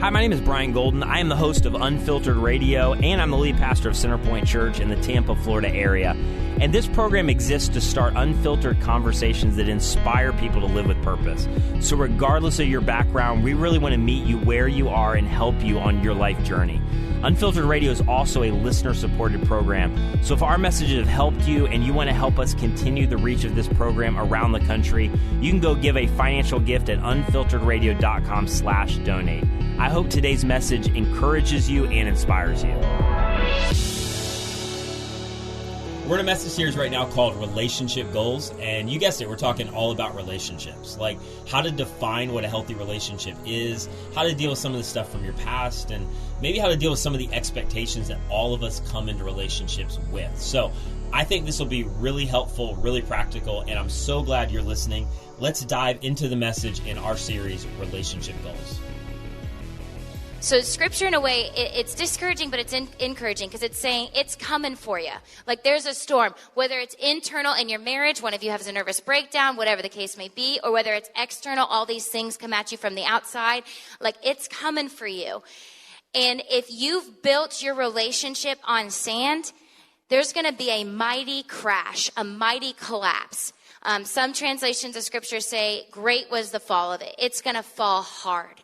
Hi, my name is Bryant Golden. I am the host of Unfiltered Radio, and I'm the lead pastor of Centerpoint Church in the Tampa, Florida area. And this program exists to start unfiltered conversations that inspire people to live with purpose. So regardless of your background, we really want to meet you where you are and help you on your life journey. Unfiltered Radio is also a listener-supported program. So if our messages have helped you and you want to help us continue the reach of this program around the country, you can go give a financial gift at unfilteredradio.com/donate. I hope today's message encourages you and inspires you. We're in a message series right now called Relationship Goals, and you guessed it, we're talking all about relationships, like how to define what a healthy relationship is, how to deal with some of the stuff from your past, and maybe how to deal with some of the expectations that all of us come into relationships with. So I think this will be really helpful, really practical, and I'm so glad you're listening. Let's dive into the message in our series, Relationship Goals. So scripture, in a way, it's discouraging, but it's encouraging because it's saying it's coming for you. Like there's a storm, whether it's internal in your marriage, one of you has a nervous breakdown, whatever the case may be, or whether it's external, all these things come at you from the outside. Like it's coming for you. And if you've built your relationship on sand, there's going to be a mighty crash, a mighty collapse. Some translations of scripture say, great was the fall of it. It's going to fall hard.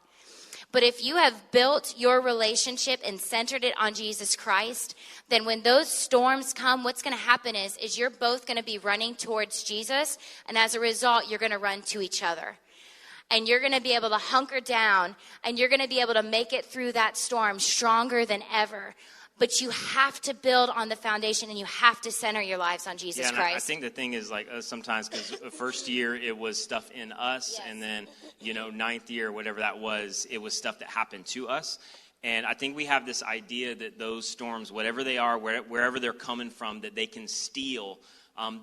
But if you have built your relationship and centered it on Jesus Christ, then when those storms come, what's going to happen is you're both going to be running towards Jesus. And as a result, you're going to run to each other. And you're going to be able to hunker down and you're going to be able to make it through that storm stronger than ever. But you have to build on the foundation and you have to center your lives on Jesus Christ. I think the thing is like sometimes because the first year it was stuff in us, yes. And then, ninth year, whatever that was, it was stuff that happened to us. And I think we have this idea that those storms, whatever they are, wherever they're coming from, that they can steal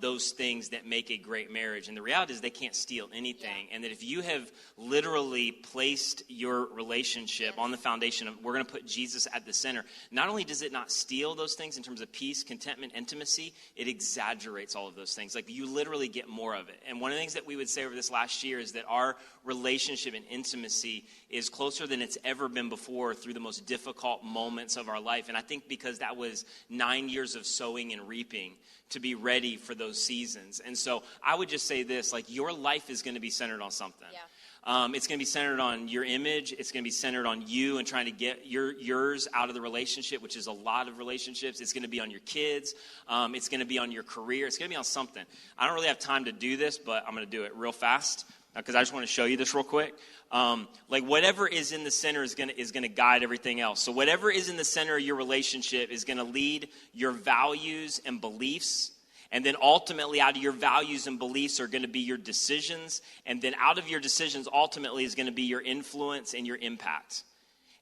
those things that make a great marriage. And the reality is they can't steal anything. Yeah. And that if you have literally placed your relationship on the foundation of we're going to put Jesus at the center, not only does it not steal those things in terms of peace, contentment, intimacy, it exaggerates all of those things. Like you literally get more of it. And one of the things that we would say over this last year is that our relationship and intimacy is closer than it's ever been before through the most difficult moments of our life. And I think because that was 9 years of sowing and reaping to be ready for those seasons. And so I would just say this, like your life is going to be centered on something. Yeah. It's going to be centered on your image. It's going to be centered on you and trying to get yours out of the relationship, which is a lot of relationships. It's going to be on your kids. It's going to be on your career. It's going to be on something. I don't really have time to do this, but I'm going to do it real fast because I just want to show you this real quick. Like whatever is in the center is going to guide everything else. So whatever is in the center of your relationship is going to lead your values and beliefs. And then ultimately out of your values and beliefs are going to be your decisions. And then out of your decisions ultimately is going to be your influence and your impact.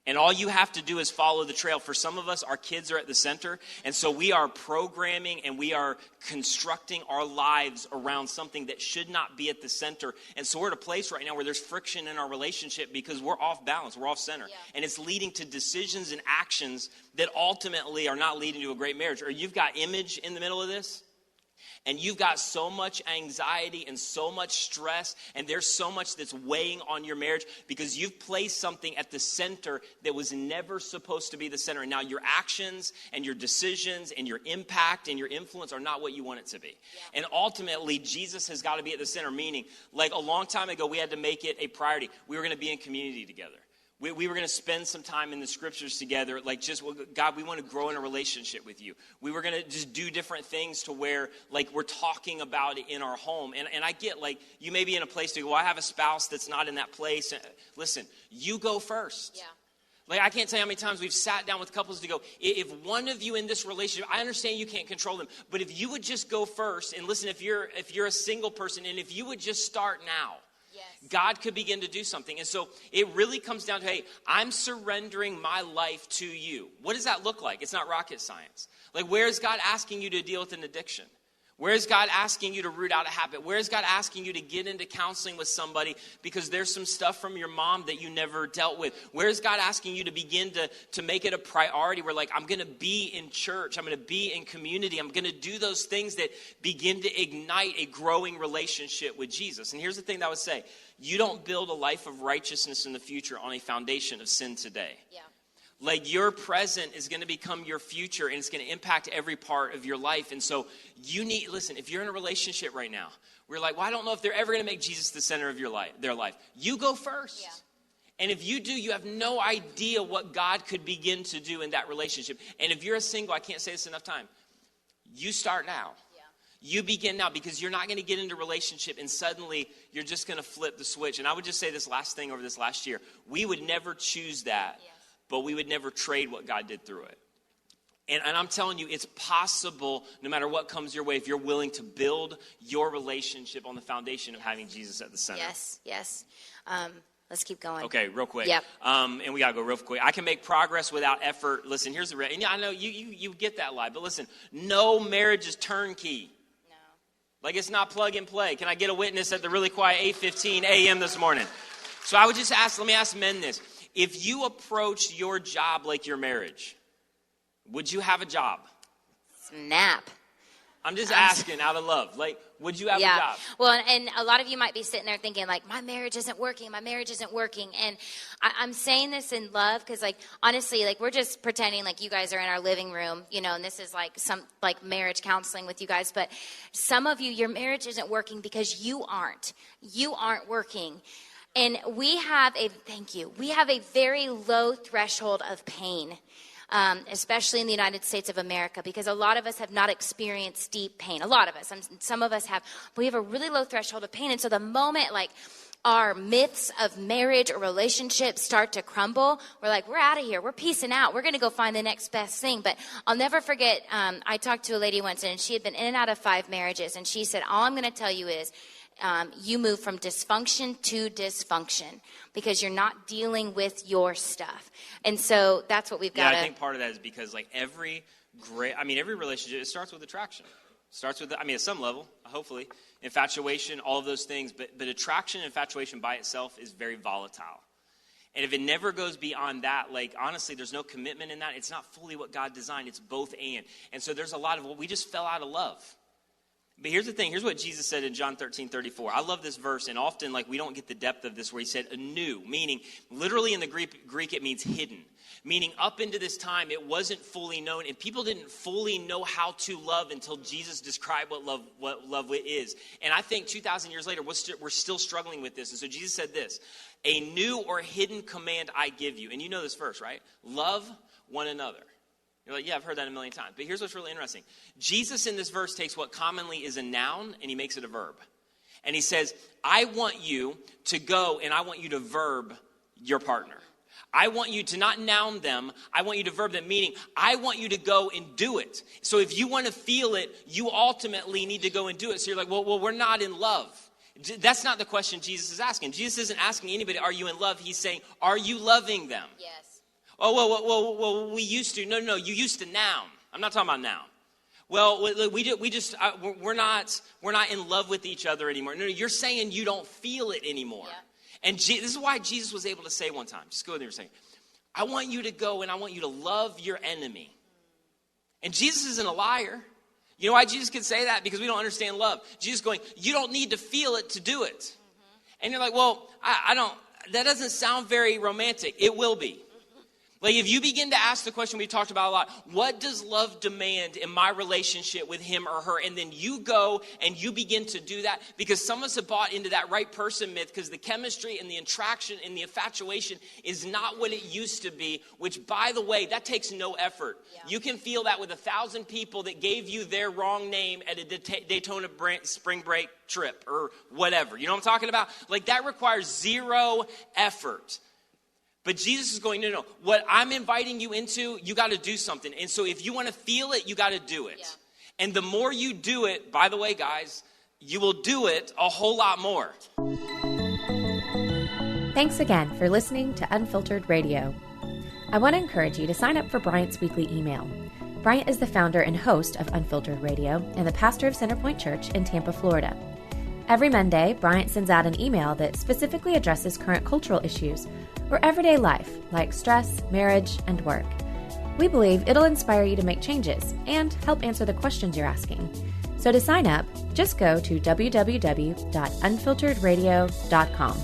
And all you have to do is follow the trail. For some of us, our kids are at the center. And so we are programming and we are constructing our lives around something that should not be at the center. And so we're at a place right now where there's friction in our relationship because we're off balance. We're off center. Yeah. And it's leading to decisions and actions that ultimately are not leading to a great marriage. Or you've got image in the middle of this. And you've got so much anxiety and so much stress, and there's so much that's weighing on your marriage because you've placed something at the center that was never supposed to be the center. And now your actions and your decisions and your impact and your influence are not what you want it to be. Yeah. And ultimately, Jesus has got to be at the center, meaning like a long time ago, we had to make it a priority. We were going to be in community together. We were going to spend some time in the scriptures together, like just, God, we want to grow in a relationship with you. We were going to just do different things to where, like, we're talking about it in our home. And I get, like, you may be in a place to go, well, I have a spouse that's not in that place. Listen, you go first. Yeah. Like, I can't tell you how many times we've sat down with couples to go, if one of you in this relationship, I understand you can't control them, but if you would just go first, and listen, if you're a single person, and if you would just start now, yes, God could begin to do something. And so it really comes down to, hey, I'm surrendering my life to you. What does that look like? It's not rocket science. Like, where is God asking you to deal with an addiction? Where is God asking you to root out a habit? Where is God asking you to get into counseling with somebody because there's some stuff from your mom that you never dealt with? Where is God asking you to begin to make it a priority where like, I'm going to be in church, I'm going to be in community, I'm going to do those things that begin to ignite a growing relationship with Jesus. And here's the thing that I would say. You don't build a life of righteousness in the future on a foundation of sin today. Yeah. Like your present is going to become your future and it's going to impact every part of your life. And so you need, listen, if you're in a relationship right now, we're like, well, I don't know if they're ever going to make Jesus the center of their life. You go first. Yeah. And if you do, you have no idea what God could begin to do in that relationship. And if you're a single, I can't say this enough time, you start now. Yeah. You begin now because you're not going to get into a relationship and suddenly you're just going to flip the switch. And I would just say this last thing over this last year, we would never choose that. Yeah. But we would never trade what God did through it. And I'm telling you, it's possible no matter what comes your way if you're willing to build your relationship on the foundation of having Jesus at the center. Yes. Let's keep going. Okay, real quick. Yep. And we got to go real quick. I can make progress without effort. Listen, here's the and I know you get that lie, but listen, no marriage is turnkey. No. Like it's not plug and play. Can I get a witness at the really quiet 8:15 a.m. this morning? So I would just let me ask men this. If you approach your job like your marriage, would you have a job? Snap. I'm just asking out of love. Like, would you have a job? Well, and a lot of you might be sitting there thinking, like, my marriage isn't working. And I'm saying this in love because, like, honestly, like, we're just pretending like you guys are in our living room, you know, and this is like some, like, marriage counseling with you guys. But some of you, your marriage isn't working because you aren't. You aren't working. And we have a very low threshold of pain, especially in the United States of America, because a lot of us have not experienced deep pain. A lot of us, some of us have, but we have a really low threshold of pain. And so the moment like our myths of marriage or relationships start to crumble, we're like, we're out of here. We're peacing out. We're going to go find the next best thing. But I'll never forget, I talked to a lady once and she had been in and out of 5 marriages. And she said, all I'm going to tell you is, you move from dysfunction to dysfunction because you're not dealing with your stuff. And so that's what we've got to... I think part of that is because like every relationship, it starts with attraction. Starts with, at some level, hopefully, infatuation, all of those things. But attraction and infatuation by itself is very volatile. And if it never goes beyond that, like, honestly, there's no commitment in that. It's not fully what God designed. It's both and. And so there's a lot of, we just fell out of love. But here's the thing. Here's what Jesus said in John 13:34. I love this verse, and often like we don't get the depth of this where he said anew, meaning literally in the Greek it means hidden. Meaning up into this time it wasn't fully known, and people didn't fully know how to love until Jesus described what love is. And I think 2,000 years later we're still struggling with this. And so Jesus said this, a new or hidden command I give you. And you know this verse, right? Love one another. You're like, yeah, I've heard that a million times. But here's what's really interesting. Jesus in this verse takes what commonly is a noun and he makes it a verb. And he says, I want you to go and I want you to verb your partner. I want you to not noun them. I want you to verb them, meaning I want you to go and do it. So if you want to feel it, you ultimately need to go and do it. So you're like, well, we're not in love. That's not the question Jesus is asking. Jesus isn't asking anybody, are you in love? He's saying, are you loving them? Yes. Oh, well, we used to. No, you used to noun. I'm not talking about noun. Well, we're not in love with each other anymore. No, you're saying you don't feel it anymore. Yeah. And this is why Jesus was able to say one time, just go there and say, I want you to go and I want you to love your enemy. And Jesus isn't a liar. You know why Jesus could say that? Because we don't understand love. Jesus going, you don't need to feel it to do it. Mm-hmm. And you're like, well, I don't, that doesn't sound very romantic. It will be. Like if you begin to ask the question we talked about a lot, what does love demand in my relationship with him or her? And then you go and you begin to do that because some of us have bought into that right person myth because the chemistry and the attraction and the infatuation is not what it used to be, which by the way, that takes no effort. Yeah. You can feel that with 1,000 people that gave you their wrong name at a Daytona spring break trip or whatever. You know what I'm talking about? Like that requires zero effort. But Jesus is going, no. What I'm inviting you into, you got to do something. And so if you want to feel it, you got to do it. Yeah. And the more you do it, by the way, guys, you will do it a whole lot more. Thanks again for listening to Unfiltered Radio. I want to encourage you to sign up for Bryant's weekly email. Bryant is the founder and host of Unfiltered Radio and the pastor of Centerpoint Church in Tampa, Florida. Every Monday, Bryant sends out an email that specifically addresses current cultural issues or everyday life, like stress, marriage, and work. We believe it'll inspire you to make changes and help answer the questions you're asking. So to sign up, just go to www.unfilteredradio.com.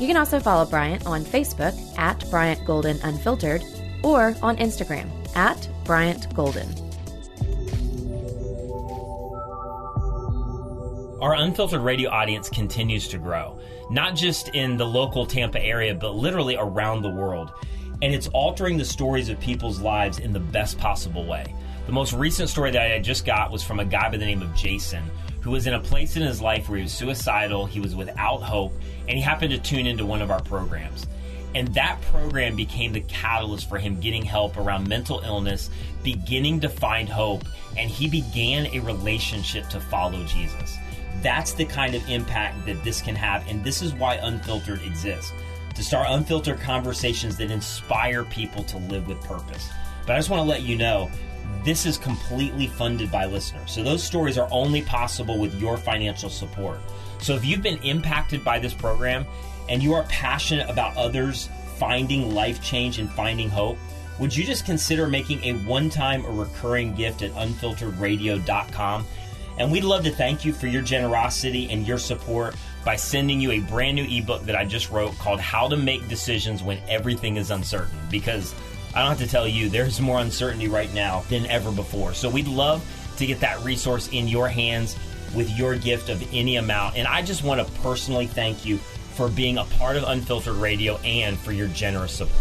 You can also follow Bryant on Facebook at Bryant Golden Unfiltered or on Instagram at Bryant Golden. Our Unfiltered Radio audience continues to grow, not just in the local Tampa area, but literally around the world. And it's altering the stories of people's lives in the best possible way. The most recent story that I just got was from a guy by the name of Jason, who was in a place in his life where he was suicidal, he was without hope, and he happened to tune into one of our programs. And that program became the catalyst for him getting help around mental illness, beginning to find hope, and he began a relationship to follow Jesus. That's the kind of impact that this can have, and this is why Unfiltered exists, to start unfiltered conversations that inspire people to live with purpose. But I just want to let you know, this is completely funded by listeners. So those stories are only possible with your financial support. So if you've been impacted by this program and you are passionate about others finding life change and finding hope, would you just consider making a one-time or recurring gift at unfilteredradio.com? And we'd love to thank you for your generosity and your support by sending you a brand new ebook that I just wrote called How to Make Decisions When Everything is Uncertain. Because I don't have to tell you, there's more uncertainty right now than ever before. So we'd love to get that resource in your hands with your gift of any amount. And I just want to personally thank you for being a part of Unfiltered Radio and for your generous support.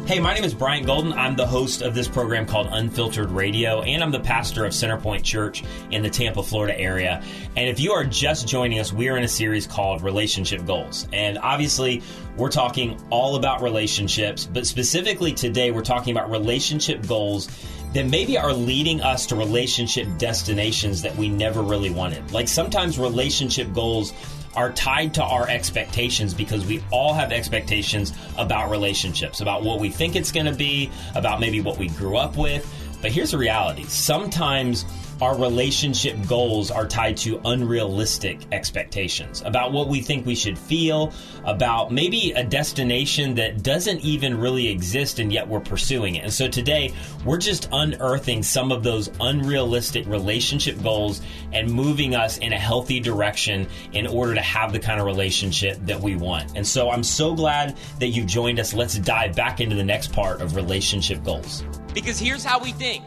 Hey, my name is Bryant Golden. I'm the host of this program called Unfiltered Radio, and I'm the pastor of Centerpoint Church in the Tampa, Florida area. And if you are just joining us, we are in a series called Relationship Goals. And obviously, we're talking all about relationships, but specifically today, we're talking about relationship goals that maybe are leading us to relationship destinations that we never really wanted. Like sometimes relationship goals are tied to our expectations because we all have expectations about relationships, about what we think it's going to be, about maybe what we grew up with. But here's the reality. Sometimes our relationship goals are tied to unrealistic expectations about what we think we should feel, about maybe a destination that doesn't even really exist and yet we're pursuing it. And so today, we're just unearthing some of those unrealistic relationship goals and moving us in a healthy direction in order to have the kind of relationship that we want. And so I'm so glad that you've joined us. Let's dive back into the next part of relationship goals. Because here's how we think.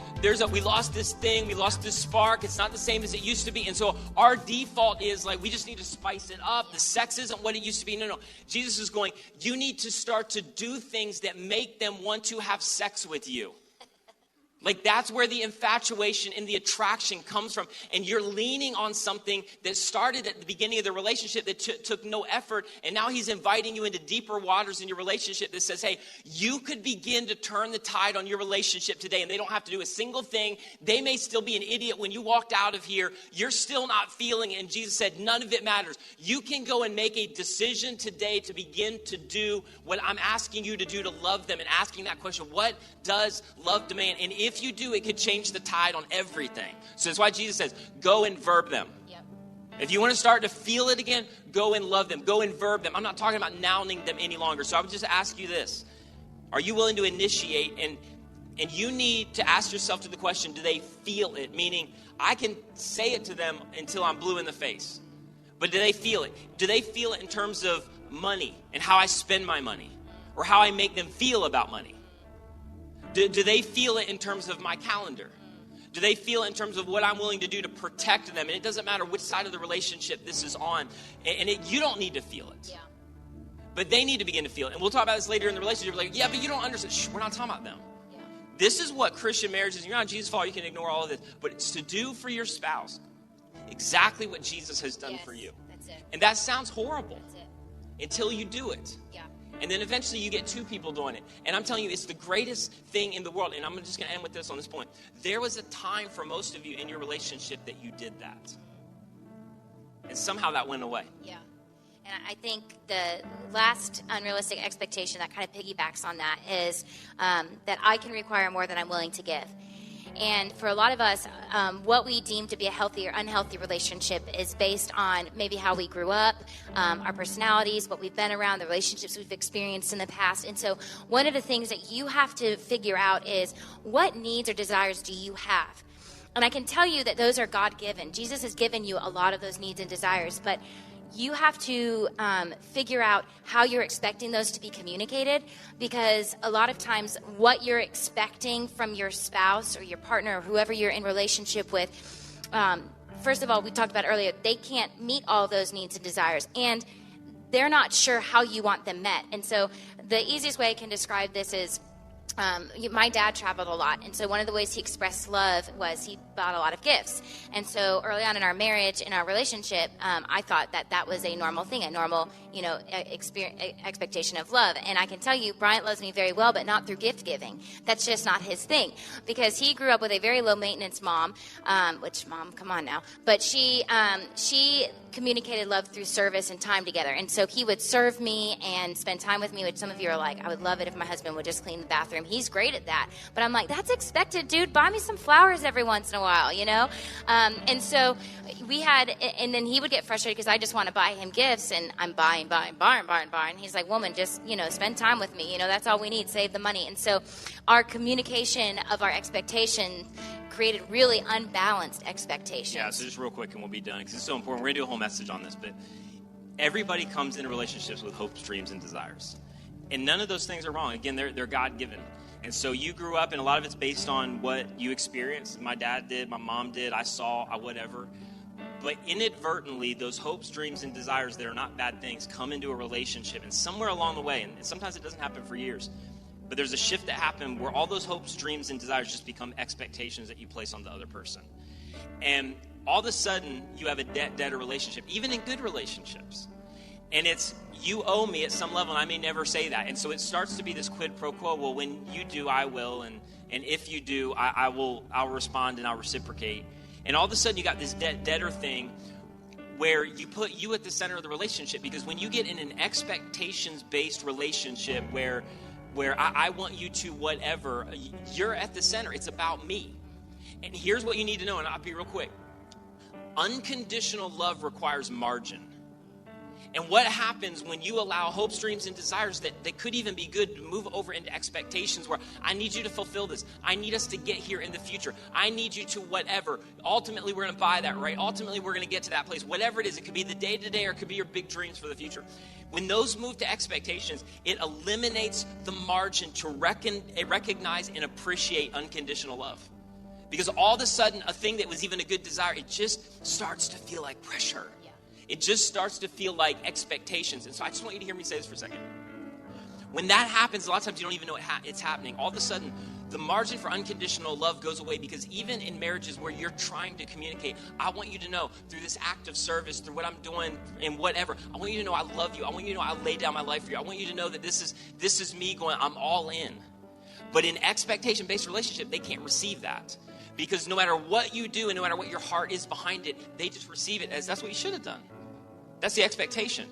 We lost this thing, we lost this spark, it's not the same as it used to be. And so our default is like, we just need to spice it up. The sex isn't what it used to be. No. Jesus is going, you need to start to do things that make them want to have sex with you. Like that's where the infatuation and the attraction comes from. And you're leaning on something that started at the beginning of the relationship that took no effort. And now he's inviting you into deeper waters in your relationship that says, hey, you could begin to turn the tide on your relationship today. And they don't have to do a single thing. They may still be an idiot when you walked out of here. You're still not feeling it. And Jesus said, none of it matters. You can go and make a decision today to begin to do what I'm asking you to do to love them and asking that question, what does love demand? And if you do, it could change the tide on everything. So that's why Jesus says, go and verb them. Yep. If you want to start to feel it again, go and love them. Go and verb them. I'm not talking about nouning them any longer. So I would just ask you this. Are you willing to initiate? And you need to ask yourself to the question, do they feel it? Meaning, I can say it to them until I'm blue in the face. But do they feel it? Do they feel it in terms of money and how I spend my money? Or how I make them feel about money? Do they feel it in terms of my calendar? Do they feel it in terms of what I'm willing to do to protect them? And it doesn't matter which side of the relationship this is on. And you don't need to feel it. Yeah. But they need to begin to feel it. And we'll talk about this later in the relationship. Like, yeah, but you don't understand. Shh, we're not talking about them. Yeah. This is what Christian marriage is. You're not Jesus' fault. You can ignore all of this. But it's to do for your spouse exactly what Jesus has done for you. That's it. And that sounds horrible. That's it. Until you do it. Yeah. And then eventually you get two people doing it. And I'm telling you, it's the greatest thing in the world. And I'm just going to end with this on this point. There was a time for most of you in your relationship that you did that. And somehow that went away. Yeah. And I think the last unrealistic expectation that kind of piggybacks on that is that I can require more than I'm willing to give. And for a lot of us, what we deem to be a healthy or unhealthy relationship is based on maybe how we grew up, our personalities, what we've been around, the relationships we've experienced in the past. And so one of the things that you have to figure out is, what needs or desires do you have? And I can tell you that those are God-given. Jesus has given you a lot of those needs and desires, but you have to figure out how you're expecting those to be communicated, because a lot of times what you're expecting from your spouse or your partner or whoever you're in relationship with, first of all, we talked about earlier, they can't meet all those needs and desires, and they're not sure how you want them met. And so the easiest way I can describe this is, my dad traveled a lot, and so one of the ways he expressed love was he bought a lot of gifts. And so early on in our marriage, in our relationship, I thought that was a normal thing, a normal, expectation of love. And I can tell you, Bryant loves me very well, but not through gift giving. That's just not his thing, because he grew up with a very low maintenance mom, which, mom, come on now, but she communicated love through service and time together. And so he would serve me and spend time with me, which some of you are like, I would love it if my husband would just clean the bathroom. He's great at that. But I'm like, that's expected, dude. Buy me some flowers every once in a while, And so and then he would get frustrated because I just want to buy him gifts, and I'm buying. He's like, woman, just, spend time with me. That's all we need. Save the money. And so our communication of our expectation created really unbalanced expectations. Yeah, so just real quick and we'll be done, because it's so important. We're going to do a whole message on this, but everybody comes into relationships with hopes, dreams, and desires. And none of those things are wrong. Again, they're God-given. And so you grew up, and a lot of it's based on what you experienced. My dad did, my mom did, I saw, whatever. But inadvertently, those hopes, dreams, and desires that are not bad things come into a relationship. And somewhere along the way, and sometimes it doesn't happen for years, but there's a shift that happened where all those hopes, dreams, and desires just become expectations that you place on the other person. And all of a sudden, you have a debt-debtor relationship, even in good relationships. And it's, you owe me at some level, and I may never say that. And so it starts to be this quid pro quo. Well, when you do, I will. And if you do, I'll respond and I'll reciprocate. And all of a sudden, you got this debt-debtor thing where you put you at the center of the relationship. Because when you get in an expectations-based relationship where I want you to whatever, you're at the center. It's about me. And here's what you need to know, and I'll be real quick. Unconditional love requires margin. And what happens when you allow hopes, dreams, and desires that could even be good to move over into expectations where I need you to fulfill this. I need us to get here in the future. I need you to whatever. Ultimately, we're going to buy that, right? Ultimately, we're going to get to that place. Whatever it is, it could be the day-to-day or it could be your big dreams for the future. When those move to expectations, it eliminates the margin to recognize and appreciate unconditional love. Because all of a sudden, a thing that was even a good desire, it just starts to feel like pressure. It just starts to feel like expectations. And so I just want you to hear me say this for a second. When that happens, a lot of times you don't even know it's happening. All of a sudden, the margin for unconditional love goes away, because even in marriages where you're trying to communicate, I want you to know through this act of service, through what I'm doing and whatever, I want you to know I love you. I want you to know I lay down my life for you. I want you to know that this is me going, I'm all in. But in expectation-based relationship, they can't receive that. Because no matter what you do and no matter what your heart is behind it, they just receive it as that's what you should have done. That's the expectation.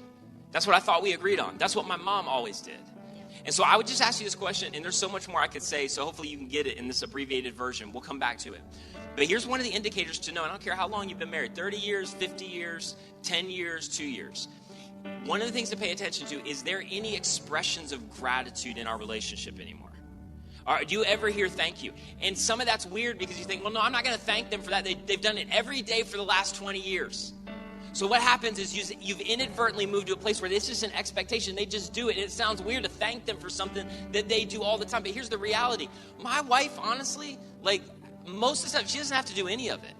That's what I thought we agreed on. That's what my mom always did. And so I would just ask you this question, and there's so much more I could say, so hopefully you can get it in this abbreviated version. We'll come back to it. But here's one of the indicators to know, and I don't care how long you've been married, 30 years, 50 years, 10 years, 2 years. One of the things to pay attention to, is there any expressions of gratitude in our relationship anymore? Or do you ever hear thank you? And some of that's weird because you think, well, no, I'm not going to thank them for that. They've done it every day for the last 20 years. So what happens is you've inadvertently moved to a place where it's just an expectation. They just do it. And it sounds weird to thank them for something that they do all the time. But here's the reality. My wife, honestly, most of the time, she doesn't have to do any of it.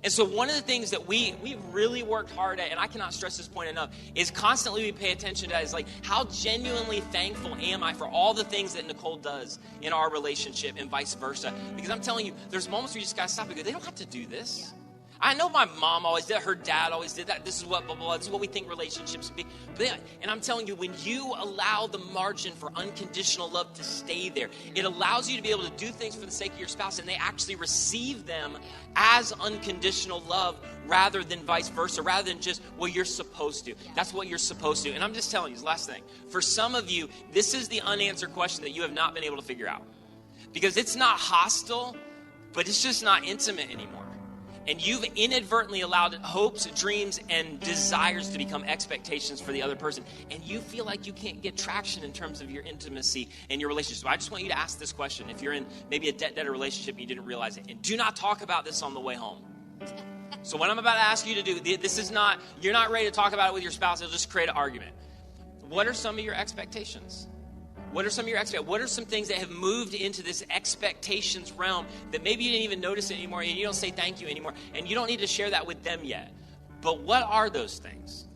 And so one of the things that we've really worked hard at, and I cannot stress this point enough, is constantly we pay attention to that, is how genuinely thankful am I for all the things that Nicole does in our relationship and vice versa. Because I'm telling you, there's moments where you just got to stop and go, they don't have to do this. I know my mom always did, her dad always did that. This is what blah, blah, blah. This is what we think relationships should be. And I'm telling you, when you allow the margin for unconditional love to stay there, it allows you to be able to do things for the sake of your spouse, and they actually receive them as unconditional love rather than vice versa, rather than just, well, you're supposed to. That's what you're supposed to. And I'm just telling you, this last thing. For some of you, this is the unanswered question that you have not been able to figure out. Because it's not hostile, but it's just not intimate anymore. And you've inadvertently allowed hopes, dreams, and desires to become expectations for the other person. And you feel like you can't get traction in terms of your intimacy and your relationship. So I just want you to ask this question. If you're in maybe a debt-debtor relationship and you didn't realize it, and do not talk about this on the way home. So what I'm about to ask you to do, this is not, you're not ready to talk about it with your spouse. It'll just create an argument. What are some of your expectations? What are some of your expectations? What are some things that have moved into this expectations realm that maybe you didn't even notice it anymore, and you don't say thank you anymore, and you don't need to share that with them yet? But what are those things?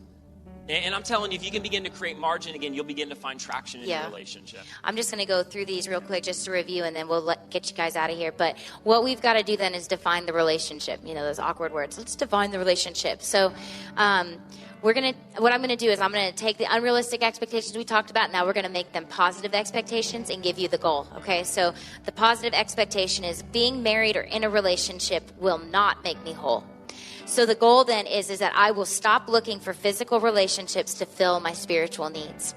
And I'm telling you, if you can begin to create margin again, you'll begin to find traction in your relationship. I'm just going to go through these real quick just to review, and then we'll get you guys out of here. But what we've got to do then is define the relationship. You know, those awkward words. Let's define the relationship. So what I'm going to do is I'm going to take the unrealistic expectations we talked about. Now we're going to make them positive expectations and give you the goal. Okay, so the positive expectation is being married or in a relationship will not make me whole. So the goal then is that I will stop looking for physical relationships to fill my spiritual needs.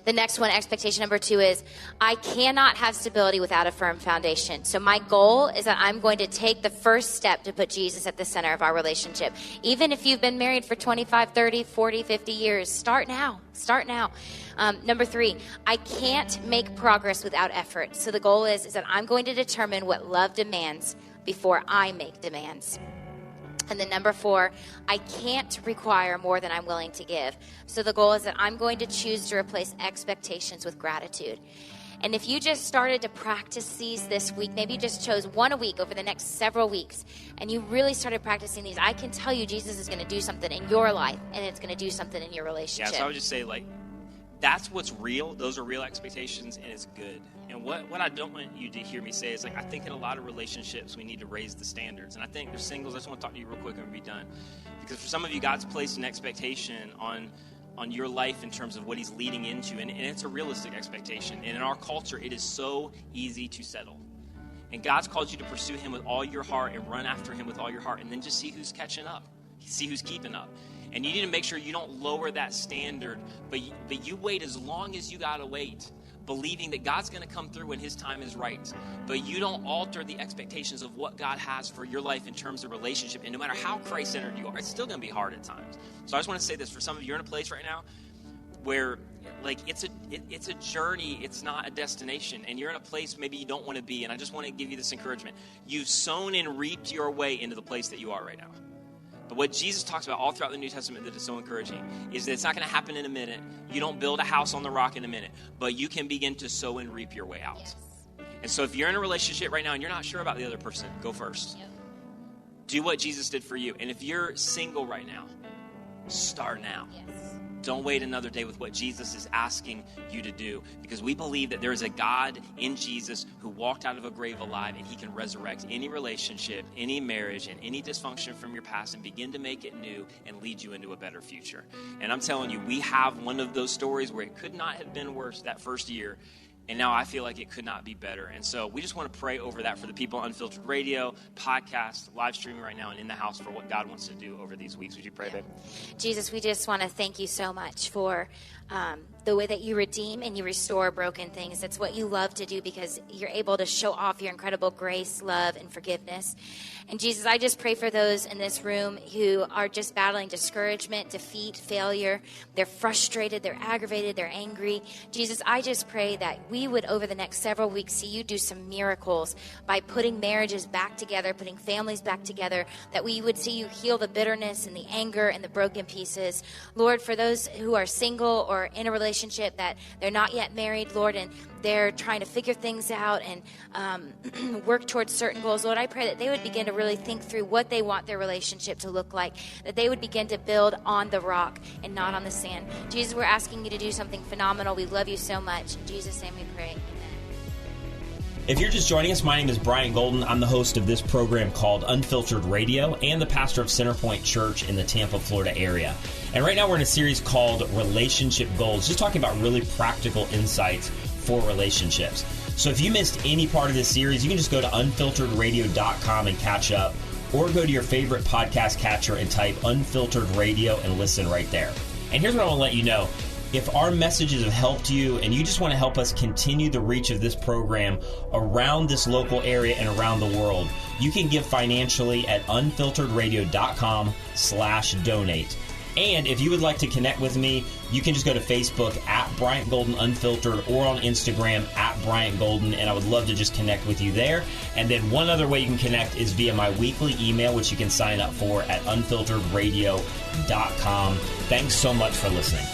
The next one, expectation number 2, is I cannot have stability without a firm foundation. So my goal is that I'm going to take the first step to put Jesus at the center of our relationship. Even if you've been married for 25, 30, 40, 50 years, start now. Start now. Number 3, I can't make progress without effort. So the goal is that I'm going to determine what love demands before I make demands. And then number 4, I can't require more than I'm willing to give. So the goal is that I'm going to choose to replace expectations with gratitude. And if you just started to practice these this week, maybe you just chose one a week over the next several weeks, and you really started practicing these, I can tell you Jesus is going to do something in your life, and it's going to do something in your relationship. Yeah, so I would just say, that's what's real. Those are real expectations, and it's good. And what I don't want you to hear me say is, I think in a lot of relationships we need to raise the standards. And I think there's singles. I just want to talk to you real quick and we'll be done. Because for some of you, God's placed an expectation on your life in terms of what he's leading into. And it's a realistic expectation. And in our culture, it is so easy to settle. And God's called you to pursue him with all your heart and run after him with all your heart. And then just see who's catching up. See who's keeping up. And you need to make sure you don't lower that standard. But you wait as long as you got to wait, believing that God's going to come through when his time is right. But you don't alter the expectations of what God has for your life in terms of relationship. And no matter how Christ-centered you are, it's still going to be hard at times. So I just want to say this. For some of you, you're in a place right now where it's a journey. It's not a destination. And you're in a place maybe you don't want to be. And I just want to give you this encouragement. You've sown and reaped your way into the place that you are right now. But what Jesus talks about all throughout the New Testament that is so encouraging is that it's not going to happen in a minute. You don't build a house on the rock in a minute, but you can begin to sow and reap your way out. Yes. And so if you're in a relationship right now and you're not sure about the other person, go first. Yep. Do what Jesus did for you. And if you're single right now, start now. Yes. Don't wait another day with what Jesus is asking you to do, because we believe that there is a God in Jesus who walked out of a grave alive, and he can resurrect any relationship, any marriage, and any dysfunction from your past and begin to make it new and lead you into a better future. And I'm telling you, we have one of those stories where it could not have been worse that first year. And now I feel like it could not be better. And so we just want to pray over that for the people on Unfiltered Radio, podcast, live streaming right now, and in the house for what God wants to do over these weeks. Would you pray, babe? Jesus, we just want to thank you so much for the way that you redeem and you restore broken things. That's what you love to do, because you're able to show off your incredible grace, love, and forgiveness. And Jesus, I just pray for those in this room who are just battling discouragement, defeat, failure. They're frustrated, they're aggravated, they're angry. Jesus, I just pray that we would, over the next several weeks, see you do some miracles by putting marriages back together, putting families back together, that we would see you heal the bitterness and the anger and the broken pieces. Lord, for those who are single or in a relationship that they're not yet married, Lord, and they're trying to figure things out and work towards certain goals, Lord, I pray that they would begin to really think through what they want their relationship to look like, that they would begin to build on the rock and not on the sand. Jesus, we're asking you to do something phenomenal. We love you so much. In Jesus' name we pray. Amen. If you're just joining us, my name is Bryant Golden. I'm the host of this program called Unfiltered Radio and the pastor of Centerpoint Church in the Tampa, Florida area. And right now we're in a series called Relationship Goals, just talking about really practical insights for relationships. So if you missed any part of this series, you can just go to unfilteredradio.com and catch up, or go to your favorite podcast catcher and type Unfiltered Radio and listen right there. And here's what I want to let you know. If our messages have helped you and you just want to help us continue the reach of this program around this local area and around the world, you can give financially at unfilteredradio.com/donate. And if you would like to connect with me, you can just go to Facebook at Bryant Golden Unfiltered or on Instagram at Bryant Golden, and I would love to just connect with you there. And then one other way you can connect is via my weekly email, which you can sign up for at unfilteredradio.com. Thanks so much for listening.